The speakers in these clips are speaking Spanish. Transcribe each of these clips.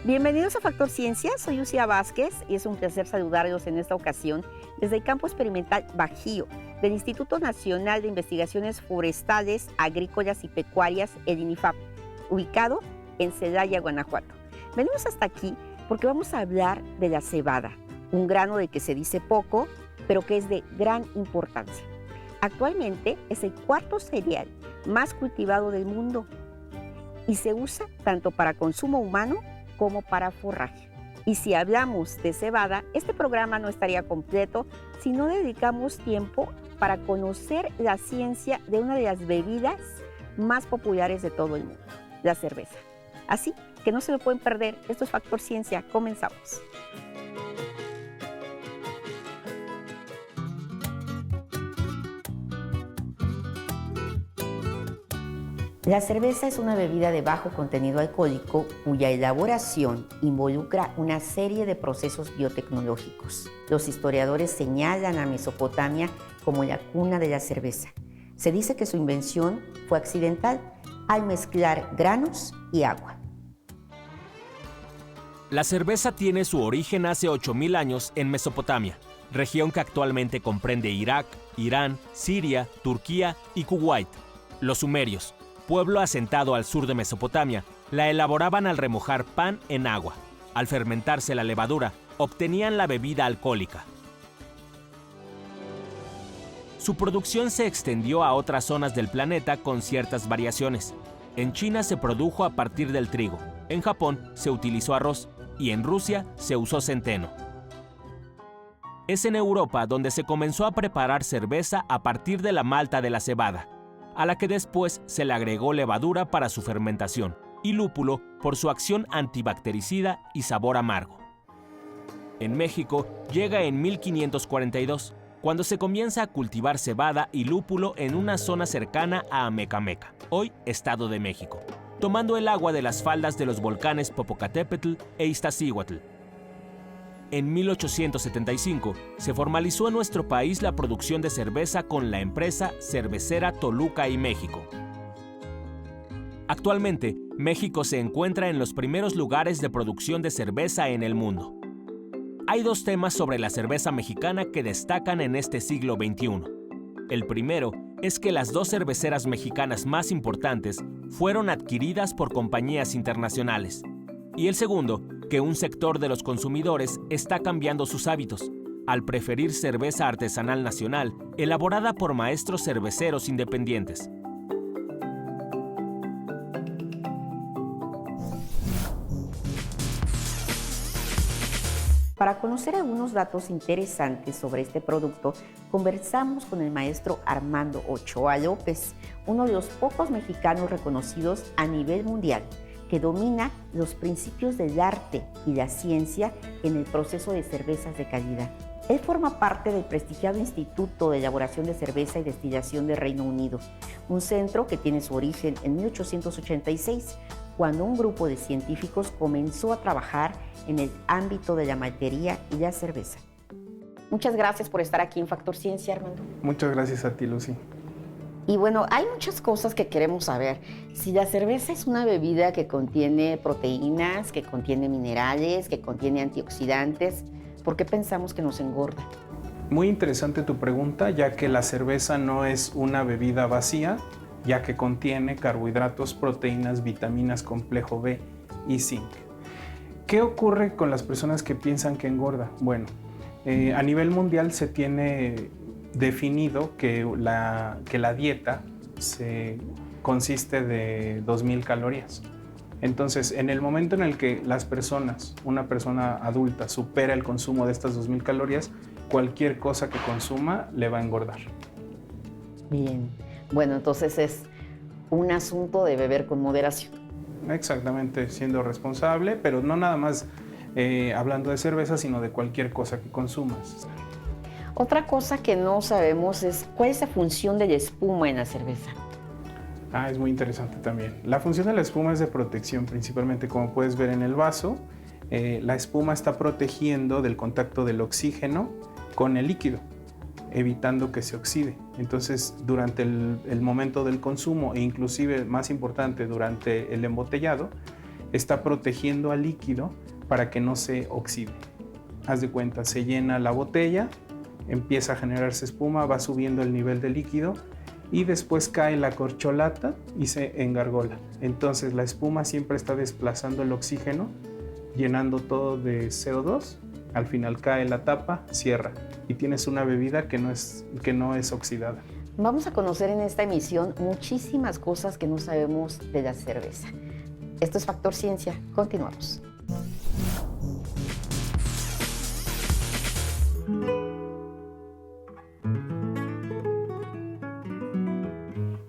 Bienvenidos a Factor Ciencia, soy Lucía Vázquez y es un placer saludarlos en esta ocasión desde el Campo Experimental Bajío del Instituto Nacional de Investigaciones Forestales, Agrícolas y Pecuarias, el INIFAP, ubicado en Celaya, Guanajuato. Venimos hasta aquí porque vamos a hablar de la cebada, un grano del que se dice poco, pero que es de gran importancia. Actualmente es el cuarto cereal más cultivado del mundo y se usa tanto para consumo humano como para forraje. Y si hablamos de cebada, este programa no estaría completo si no dedicamos tiempo para conocer la ciencia de una de las bebidas más populares de todo el mundo, la cerveza. Así que no se lo pueden perder, esto es Factor Ciencia, comenzamos. La cerveza es una bebida de bajo contenido alcohólico cuya elaboración involucra una serie de procesos biotecnológicos. Los historiadores señalan a Mesopotamia como la cuna de la cerveza. Se dice que su invención fue accidental al mezclar granos y agua. La cerveza tiene su origen hace 8.000 años en Mesopotamia, región que actualmente comprende Irak, Irán, Siria, Turquía y Kuwait. Los sumerios, pueblo asentado al sur de Mesopotamia, la elaboraban al remojar pan en agua. Al fermentarse la levadura, obtenían la bebida alcohólica. Su producción se extendió a otras zonas del planeta con ciertas variaciones. En China se produjo a partir del trigo, en Japón se utilizó arroz y en Rusia se usó centeno. Es en Europa donde se comenzó a preparar cerveza a partir de la malta de la cebada, a la que después se le agregó levadura para su fermentación y lúpulo por su acción antibactericida y sabor amargo. En México llega en 1542, cuando se comienza a cultivar cebada y lúpulo en una zona cercana a Amecameca, hoy Estado de México, tomando el agua de las faldas de los volcanes Popocatépetl e Iztaccíhuatl. En 1875 se formalizó en nuestro país la producción de cerveza con la empresa Cervecera Toluca y México. Actualmente, México se encuentra en los primeros lugares de producción de cerveza en el mundo. Hay dos temas sobre la cerveza mexicana que destacan en este siglo XXI. El primero es que las dos cerveceras mexicanas más importantes fueron adquiridas por compañías internacionales. Y el segundo, que un sector de los consumidores está cambiando sus hábitos, al preferir cerveza artesanal nacional, elaborada por maestros cerveceros independientes. Para conocer algunos datos interesantes sobre este producto, conversamos con el maestro Armando Ochoa López, uno de los pocos mexicanos reconocidos a nivel mundial, que domina los principios del arte y la ciencia en el proceso de cervezas de calidad. Él forma parte del prestigiado Instituto de Elaboración de Cerveza y Destilación del Reino Unido, un centro que tiene su origen en 1886, cuando un grupo de científicos comenzó a trabajar en el ámbito de la maltería y la cerveza. Muchas gracias por estar aquí en Factor Ciencia, Armando. Muchas gracias a ti, Lucy. Y bueno, hay muchas cosas que queremos saber. Si la cerveza es una bebida que contiene proteínas, que contiene minerales, que contiene antioxidantes, ¿por qué pensamos que nos engorda? Muy interesante tu pregunta, ya que la cerveza no es una bebida vacía, ya que contiene carbohidratos, proteínas, vitaminas, complejo B y zinc. ¿Qué ocurre con las personas que piensan que engorda? Bueno, a nivel mundial se tiene definido que la dieta consiste de 2.000 calorías. Entonces, en el momento en el que una persona adulta supera el consumo de estas 2.000 calorías, cualquier cosa que consuma le va a engordar. Bien, bueno, entonces es un asunto de beber con moderación. Exactamente, siendo responsable, pero no nada más hablando de cerveza, sino de cualquier cosa que consumas. Otra cosa que no sabemos es cuál es la función de la espuma en la cerveza. Es muy interesante también. La función de la espuma es de protección, principalmente como puedes ver en el vaso. La espuma está protegiendo del contacto del oxígeno con el líquido. evitando que se oxide. Entonces, durante el momento del consumo e inclusive, más importante, durante el embotellado, está protegiendo al líquido para que no se oxide. Haz de cuenta, se llena la botella, empieza a generarse espuma, va subiendo el nivel de líquido y después cae la corcholata y se engargola. Entonces la espuma siempre está desplazando el oxígeno, llenando todo de CO2. Al final cae la tapa, cierra y tienes una bebida que no es oxidada. Vamos a conocer en esta emisión muchísimas cosas que no sabemos de la cerveza. Esto es Factor Ciencia. Continuamos.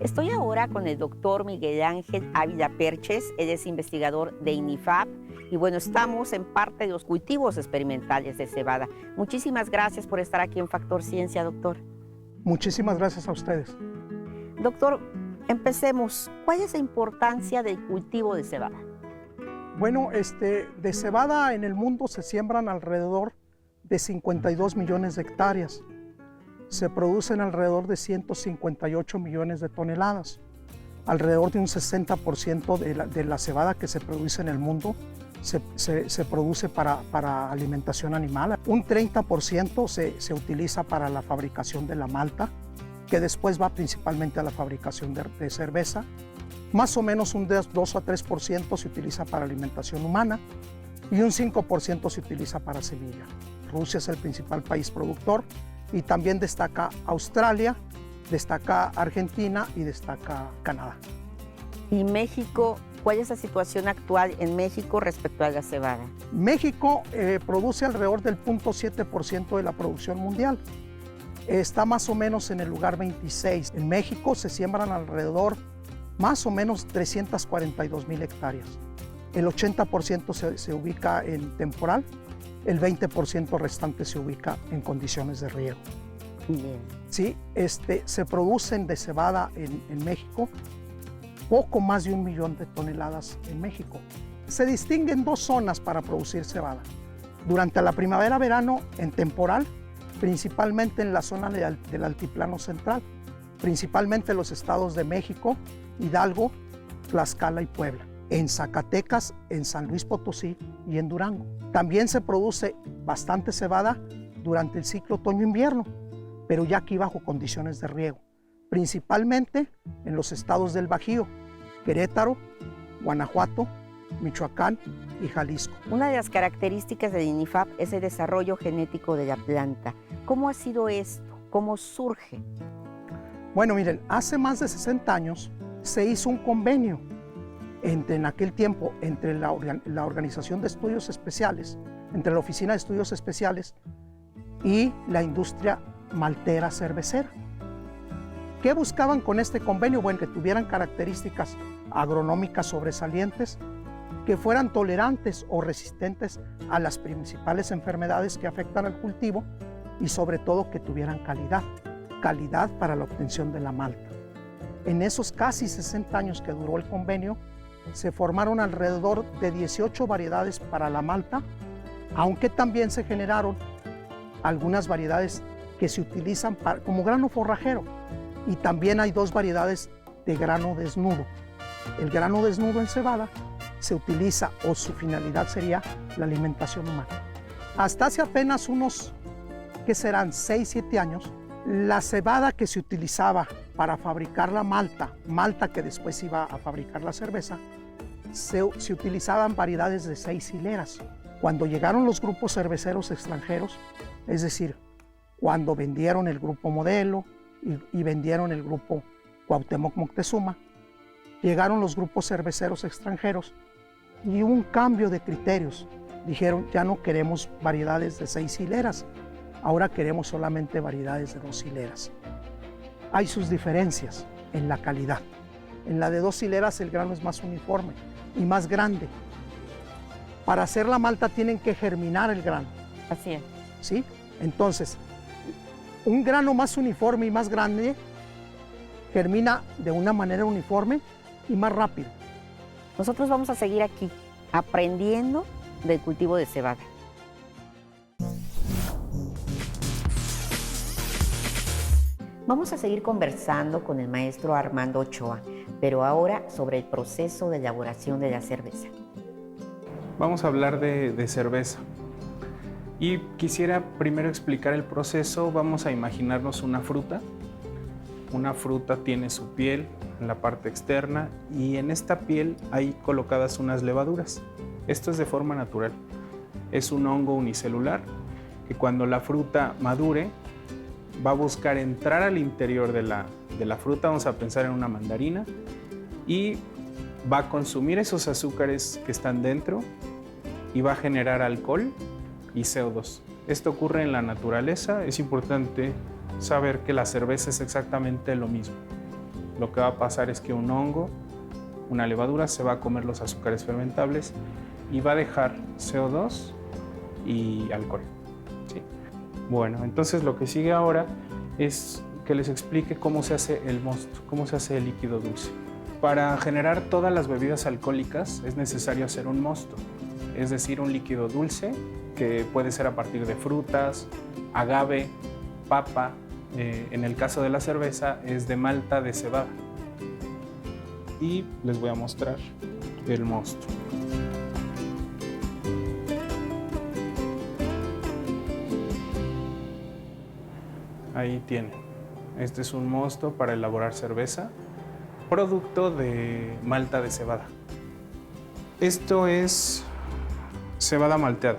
Estoy ahora con el doctor Miguel Ángel Ávila Perches. Él es investigador de INIFAP. Y bueno, estamos en parte de los cultivos experimentales de cebada. Muchísimas gracias por estar aquí en Factor Ciencia, doctor. Muchísimas gracias a ustedes. Doctor, empecemos. ¿Cuál es la importancia del cultivo de cebada? Bueno, de cebada en el mundo se siembran alrededor de 52 millones de hectáreas. Se producen alrededor de 158 millones de toneladas. Alrededor de un 60% de la cebada que se produce en el mundo se produce para alimentación animal. Un 30% se utiliza para la fabricación de la malta, que después va principalmente a la fabricación de cerveza. Más o menos un 2 a 3% se utiliza para alimentación humana y un 5% se utiliza para semilla. Rusia es el principal país productor y también destaca Australia, destaca Argentina y destaca Canadá. ¿Y México? ¿Cuál es la situación actual en México respecto a la cebada? México produce alrededor del 0.7% de la producción mundial. Está más o menos en el lugar 26. En México se siembran alrededor más o menos 342,000 hectáreas. El 80% se ubica en temporal, el 20% restante se ubica en condiciones de riego. Bien. Sí, se producen de cebada en México poco más de 1 millón de toneladas en México. Se distinguen dos zonas para producir cebada. Durante la primavera-verano, en temporal, principalmente en la zona del altiplano central, principalmente los estados de México, Hidalgo, Tlaxcala y Puebla. En Zacatecas, en San Luis Potosí y en Durango. También se produce bastante cebada durante el ciclo otoño-invierno, pero ya aquí bajo condiciones de riego, principalmente en los estados del Bajío, Querétaro, Guanajuato, Michoacán y Jalisco. Una de las características del INIFAP es el desarrollo genético de la planta. ¿Cómo ha sido esto? ¿Cómo surge? Bueno, miren, hace más de 60 años se hizo un convenio en aquel tiempo entre la Organización de Estudios Especiales, entre la Oficina de Estudios Especiales y la industria maltera cervecera. ¿Qué buscaban con este convenio? Bueno, que tuvieran características agronómicas sobresalientes, que fueran tolerantes o resistentes a las principales enfermedades que afectan al cultivo y sobre todo que tuvieran calidad para la obtención de la malta. En esos casi 60 años que duró el convenio, se formaron alrededor de 18 variedades para la malta, aunque también se generaron algunas variedades que se utilizan como grano forrajero. Y también hay 2 variedades de grano desnudo. El grano desnudo en cebada se utiliza, o su finalidad sería la alimentación humana. Hasta hace apenas unos, ¿qué serán? 6, 7 años, la cebada que se utilizaba para fabricar la malta que después iba a fabricar la cerveza, se utilizaban variedades de 6 hileras. Cuando llegaron los grupos cerveceros extranjeros, es decir, cuando vendieron el grupo Modelo y vendieron el grupo Cuauhtémoc Moctezuma, llegaron los grupos cerveceros extranjeros y hubo un cambio de criterios. Dijeron, ya no queremos variedades de 6 hileras, ahora queremos solamente variedades de 2 hileras. Hay sus diferencias en la calidad. En la de 2 hileras el grano es más uniforme y más grande. Para hacer la malta tienen que germinar el grano. Así es. ¿Sí? Entonces, un grano más uniforme y más grande germina de una manera uniforme y más rápido. Nosotros vamos a seguir aquí aprendiendo del cultivo de cebada. Vamos a seguir conversando con el maestro Armando Ochoa, pero ahora sobre el proceso de elaboración de la cerveza. Vamos a hablar de cerveza. Y quisiera primero explicar el proceso. Vamos a imaginarnos una fruta. Una fruta tiene su piel en la parte externa y en esta piel hay colocadas unas levaduras. Esto es de forma natural. Es un hongo unicelular que cuando la fruta madure va a buscar entrar al interior de la fruta, vamos a pensar en una mandarina, y va a consumir esos azúcares que están dentro y va a generar alcohol y CO2. Esto ocurre en la naturaleza. Es importante saber que la cerveza es exactamente lo mismo. Lo que va a pasar es que un hongo, una levadura, se va a comer los azúcares fermentables y va a dejar CO2 y alcohol. ¿Sí? Bueno, entonces lo que sigue ahora es que les explique cómo se hace el mosto, cómo se hace el líquido dulce. Para generar todas las bebidas alcohólicas es necesario hacer un mosto, es decir, un líquido dulce que puede ser a partir de frutas, agave, papa. En el caso de la cerveza es de malta de cebada. Y les voy a mostrar el mosto. Ahí tienen. Este es un mosto para elaborar cerveza, producto de malta de cebada. Esto es cebada malteada.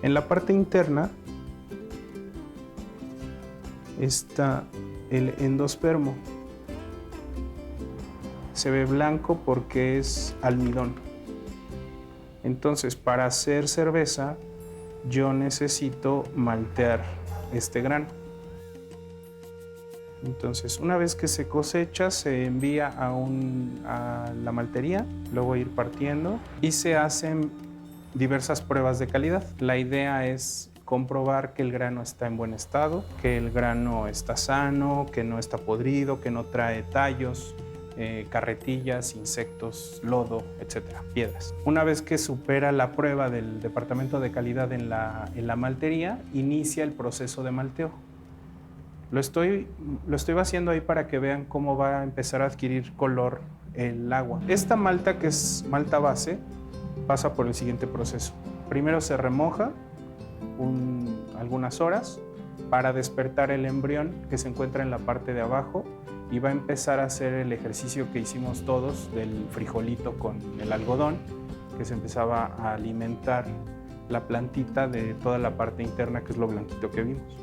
En la parte interna está el endospermo. Se ve blanco porque es almidón. Entonces, para hacer cerveza, yo necesito maltear este grano. Entonces, una vez que se cosecha, se envía a la maltería, luego ir partiendo y se hacen diversas pruebas de calidad. La idea es comprobar que el grano está en buen estado, que el grano está sano, que no está podrido, que no trae tallos, carretillas, insectos, lodo, etcétera, piedras. Una vez que supera la prueba del departamento de calidad en la maltería, inicia el proceso de malteo. Lo estoy vaciando ahí para que vean cómo va a empezar a adquirir color el agua. Esta malta, que es malta base, pasa por el siguiente proceso. Primero se remoja algunas horas para despertar el embrión que se encuentra en la parte de abajo y va a empezar a hacer el ejercicio que hicimos todos del frijolito con el algodón, que se empezaba a alimentar la plantita de toda la parte interna, que es lo blanquito que vimos.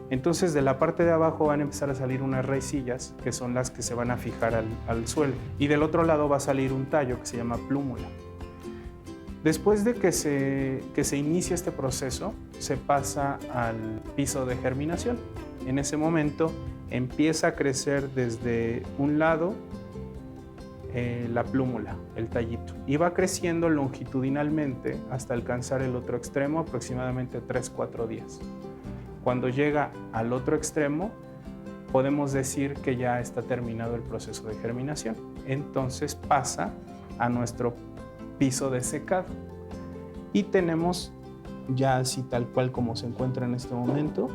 Entonces de la parte de abajo van a empezar a salir unas raicillas que son las que se van a fijar al suelo, y del otro lado va a salir un tallo que se llama plúmula. Después de que se inicia este proceso, se pasa al piso de germinación. En ese momento empieza a crecer desde un lado la plúmula, el tallito, y va creciendo longitudinalmente hasta alcanzar el otro extremo, aproximadamente 3-4 días. Cuando llega al otro extremo, podemos decir que ya está terminado el proceso de germinación. Entonces pasa a nuestro piso de secado y tenemos ya así tal cual como se encuentra en este momento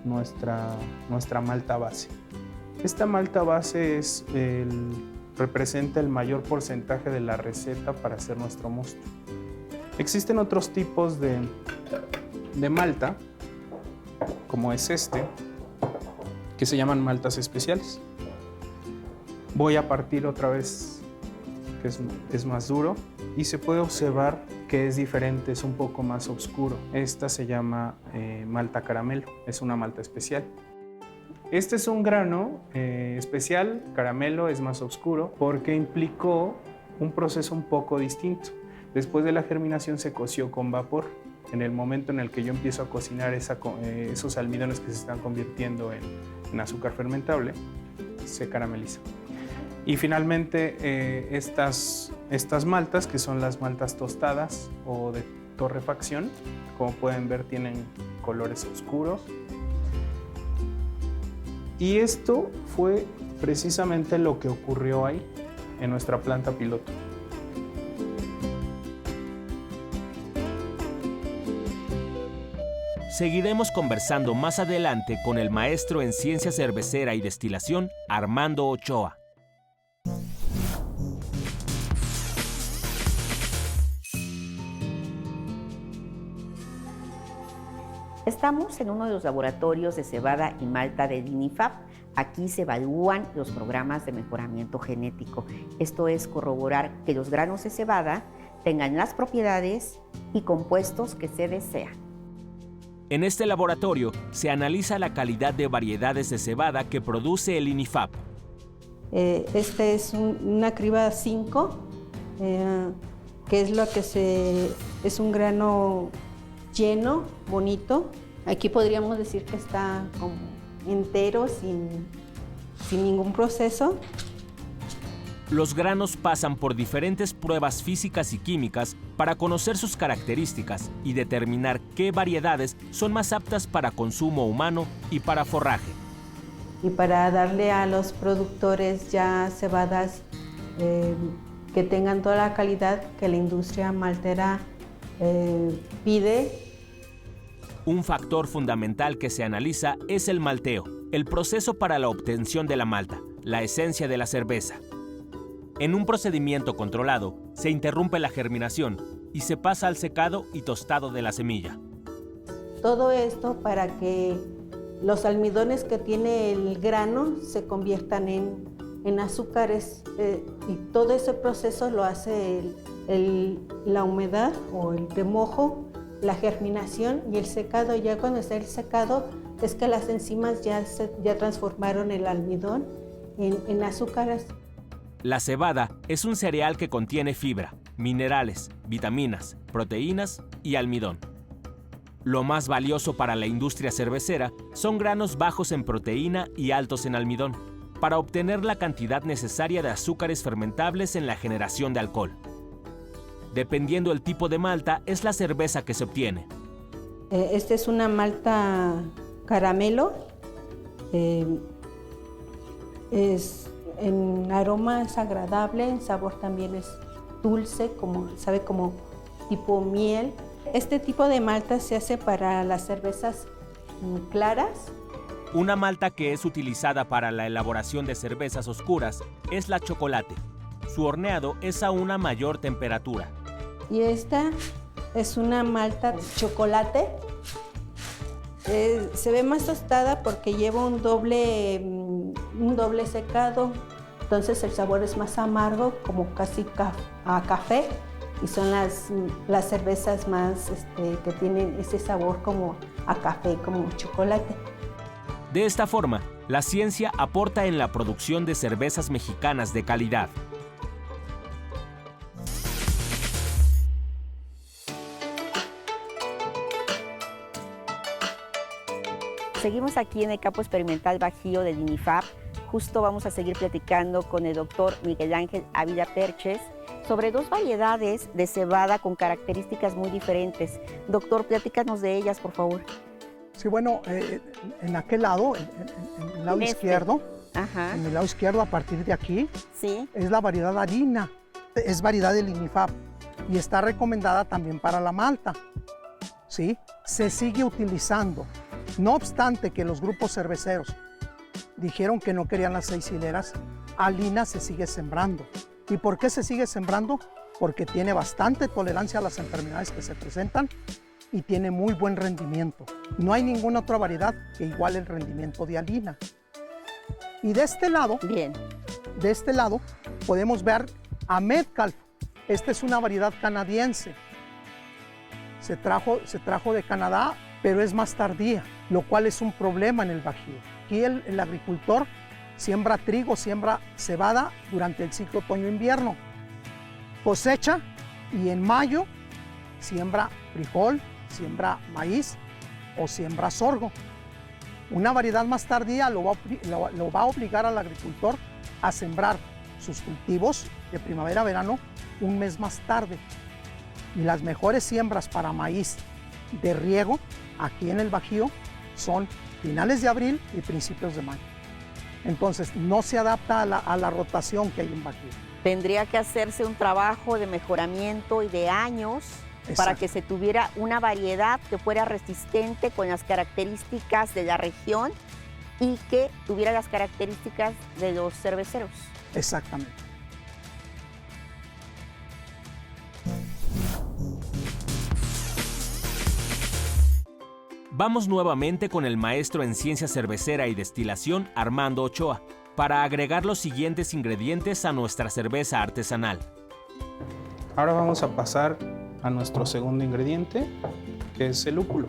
nuestra malta base. Esta malta base representa el mayor porcentaje de la receta para hacer nuestro mosto. Existen otros tipos de malta, como es este, que se llaman maltas especiales. Voy a partir otra vez, que es más duro, y se puede observar que es diferente, es un poco más oscuro. Esta se llama malta caramelo, es una malta especial. Este es un grano especial, caramelo, es más oscuro porque implicó un proceso un poco distinto. Después de la germinación se coció con vapor. En el momento en el que yo empiezo a cocinar esos almidones que se están convirtiendo en azúcar fermentable, se carameliza. Y finalmente estas maltas, que son las maltas tostadas o de torrefacción, como pueden ver tienen colores oscuros. Y esto fue precisamente lo que ocurrió ahí, en nuestra planta piloto. Seguiremos conversando más adelante con el maestro en ciencia cervecera y destilación, Armando Ochoa. Estamos en uno de los laboratorios de cebada y malta de DINIFAP. Aquí se evalúan los programas de mejoramiento genético. Esto es corroborar que los granos de cebada tengan las propiedades y compuestos que se desean. En este laboratorio se analiza la calidad de variedades de cebada que produce el INIFAP. Este es una criba 5, que es lo que es un grano lleno, bonito. Aquí podríamos decir que está como entero, sin ningún proceso. Los granos pasan por diferentes pruebas físicas y químicas para conocer sus características y determinar qué variedades son más aptas para consumo humano y para forraje. Y para darle a los productores ya cebadas que tengan toda la calidad que la industria maltera pide. Un factor fundamental que se analiza es el malteo, el proceso para la obtención de la malta, la esencia de la cerveza. En un procedimiento controlado, se interrumpe la germinación y se pasa al secado y tostado de la semilla. Todo esto para que los almidones que tiene el grano se conviertan en azúcares, y todo ese proceso lo hace la humedad o el remojo, la germinación y el secado. Ya cuando está el secado es que las enzimas ya transformaron el almidón en azúcares. La cebada es un cereal que contiene fibra, minerales, vitaminas, proteínas y almidón. Lo más valioso para la industria cervecera son granos bajos en proteína y altos en almidón, para obtener la cantidad necesaria de azúcares fermentables en la generación de alcohol. Dependiendo del tipo de malta, es la cerveza que se obtiene. Esta es una malta caramelo. En aroma es agradable, en sabor también es dulce, sabe como tipo miel. Este tipo de malta se hace para las cervezas claras. Una malta que es utilizada para la elaboración de cervezas oscuras es la chocolate. Su horneado es a una mayor temperatura. Y esta es una malta chocolate. Se ve más tostada porque lleva un doble secado. Entonces el sabor es más amargo, como casi a café. Y son las cervezas más que tienen ese sabor como a café, como chocolate. De esta forma, la ciencia aporta en la producción de cervezas mexicanas de calidad. Seguimos aquí en el campo experimental Bajío de DINIFAP. Justo vamos a seguir platicando con el doctor Miguel Ángel Ávila Perches sobre dos variedades de cebada con características muy diferentes. Doctor, platícanos de ellas, por favor. Sí, bueno, en aquel lado, en el lado izquierdo, Ajá. en el lado izquierdo, a partir de aquí, Sí. es la variedad harina, es variedad del INIFAP y está recomendada también para la malta, ¿sí? Se sigue utilizando, no obstante que los grupos cerveceros dijeron que no querían las 6 hileras, Alina se sigue sembrando. ¿Y por qué se sigue sembrando? Porque tiene bastante tolerancia a las enfermedades que se presentan y tiene muy buen rendimiento. No hay ninguna otra variedad que iguale el rendimiento de Alina. Y de este lado, Bien. podemos ver a Metcalf. Esta es una variedad canadiense. Se trajo de Canadá, pero es más tardía, lo cual es un problema en el Bajío. Aquí el agricultor siembra trigo, siembra cebada durante el ciclo otoño-invierno. Cosecha y en mayo siembra frijol, siembra maíz o siembra sorgo. Una variedad más tardía lo va a obligar al agricultor a sembrar sus cultivos de primavera-verano un mes más tarde. Y las mejores siembras para maíz de riego aquí en el Bajío son finales de abril y principios de mayo. Entonces no se adapta a la rotación que hay en Bajío. Tendría que hacerse un trabajo de mejoramiento y de años para que se tuviera una variedad que fuera resistente con las características de la región y que tuviera las características de los cerveceros. Exactamente. Vamos nuevamente con el maestro en ciencia cervecera y destilación, Armando Ochoa, para agregar los siguientes ingredientes a nuestra cerveza artesanal. Ahora vamos a pasar a nuestro segundo ingrediente, que es el lúpulo.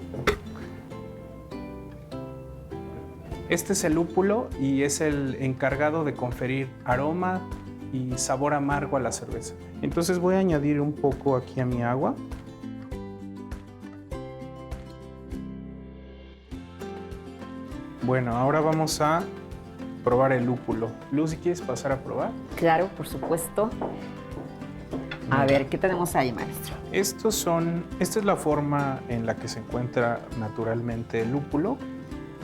Este es el lúpulo y es el encargado de conferir aroma y sabor amargo a la cerveza. Entonces voy a añadir un poco aquí a mi agua. Bueno, ahora vamos a probar el lúpulo. Lucy, ¿quieres pasar a probar? Claro, por supuesto. A ver, ¿qué tenemos ahí, maestro? Esta es la forma en la que se encuentra naturalmente el lúpulo.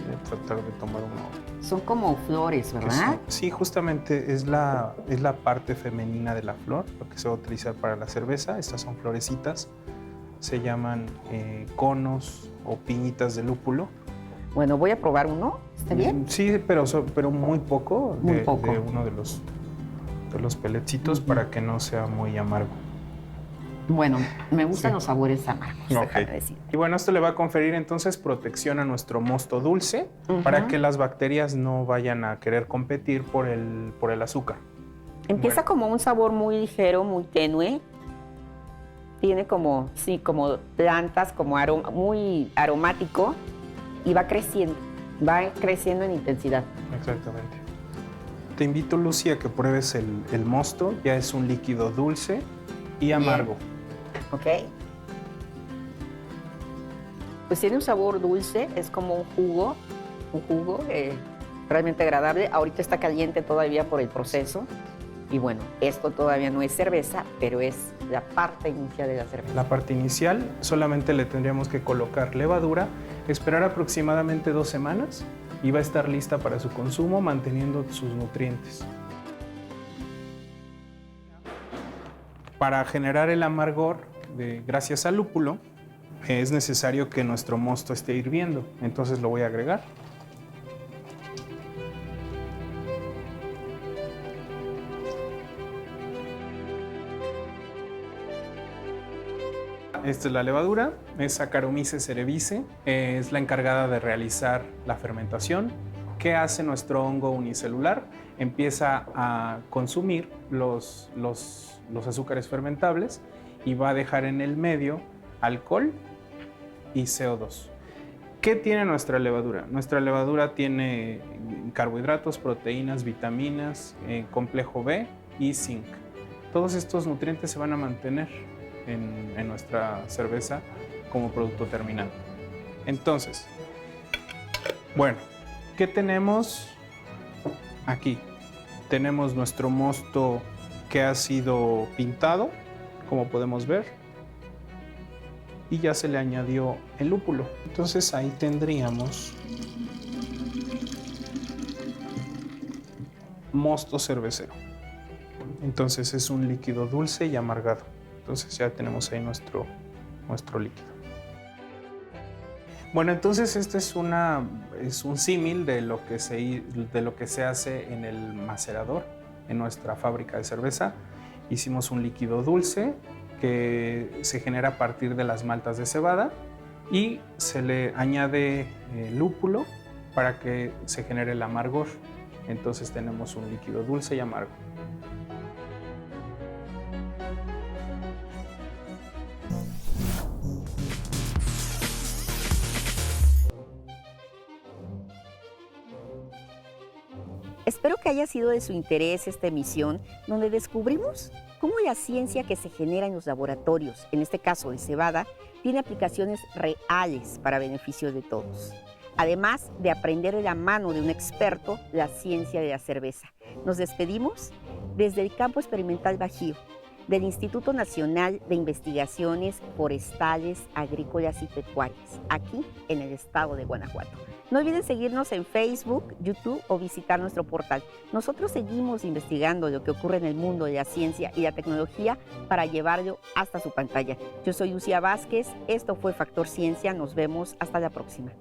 Voy a tratar de tomar uno. Son como flores, ¿verdad? Sí, justamente es la parte femenina de la flor, lo que se va a utilizar para la cerveza. Estas son florecitas, se llaman conos o piñitas de lúpulo. Bueno, voy a probar uno, ¿está bien? Sí, pero muy poco, Muy de poco. uno de los pelecitos para que no sea muy amargo. Bueno, me gustan Sí. los sabores amargos, Ok. déjame decir. Y bueno, esto le va a conferir entonces protección a nuestro mosto dulce para que las bacterias no vayan a querer competir por el azúcar. Empieza Bueno. como un sabor muy ligero, muy tenue. Tiene como plantas, como muy aromático y va creciendo en intensidad. Exactamente. Te invito, Lucy, a que pruebes el mosto. Ya es un líquido dulce y amargo. ¿Ok? Pues tiene un sabor dulce, es como un jugo realmente agradable. Ahorita está caliente todavía por el proceso. Y bueno, esto todavía no es cerveza, pero es la parte inicial de la cerveza. La parte inicial solamente le tendríamos que colocar levadura, esperar aproximadamente 2 semanas y va a estar lista para su consumo manteniendo sus nutrientes. Para generar el amargor gracias al lúpulo es necesario que nuestro mosto esté hirviendo, entonces lo voy a agregar. Esta es la levadura, es Saccharomyces cerevisiae, es la encargada de realizar la fermentación. ¿Qué hace nuestro hongo unicelular? Empieza a consumir los azúcares fermentables y va a dejar en el medio alcohol y CO2. ¿Qué tiene nuestra levadura? Nuestra levadura tiene carbohidratos, proteínas, vitaminas, complejo B y zinc. Todos estos nutrientes se van a mantener en nuestra cerveza como producto terminal. Entonces, bueno, ¿qué tenemos aquí? Tenemos nuestro mosto que ha sido pintado, como podemos ver, y ya se le añadió el lúpulo. Entonces ahí tendríamos mosto cervecero. Entonces es un líquido dulce y amargado. Entonces ya tenemos ahí nuestro líquido. Bueno, entonces este es un símil de lo que se hace en el macerador, en nuestra fábrica de cerveza. Hicimos un líquido dulce que se genera a partir de las maltas de cebada y se le añade lúpulo para que se genere el amargor. Entonces tenemos un líquido dulce y amargo. Espero que haya sido de su interés esta emisión, donde descubrimos cómo la ciencia que se genera en los laboratorios, en este caso de cebada, tiene aplicaciones reales para beneficio de todos. Además de aprender de la mano de un experto la ciencia de la cerveza. Nos despedimos desde el Campo Experimental Bajío. del Instituto Nacional de Investigaciones Forestales, Agrícolas y Pecuarias, aquí en el estado de Guanajuato. No olviden seguirnos en Facebook, YouTube o visitar nuestro portal. Nosotros seguimos investigando lo que ocurre en el mundo de la ciencia y la tecnología para llevarlo hasta su pantalla. Yo soy Lucía Vázquez, esto fue Factor Ciencia, nos vemos hasta la próxima.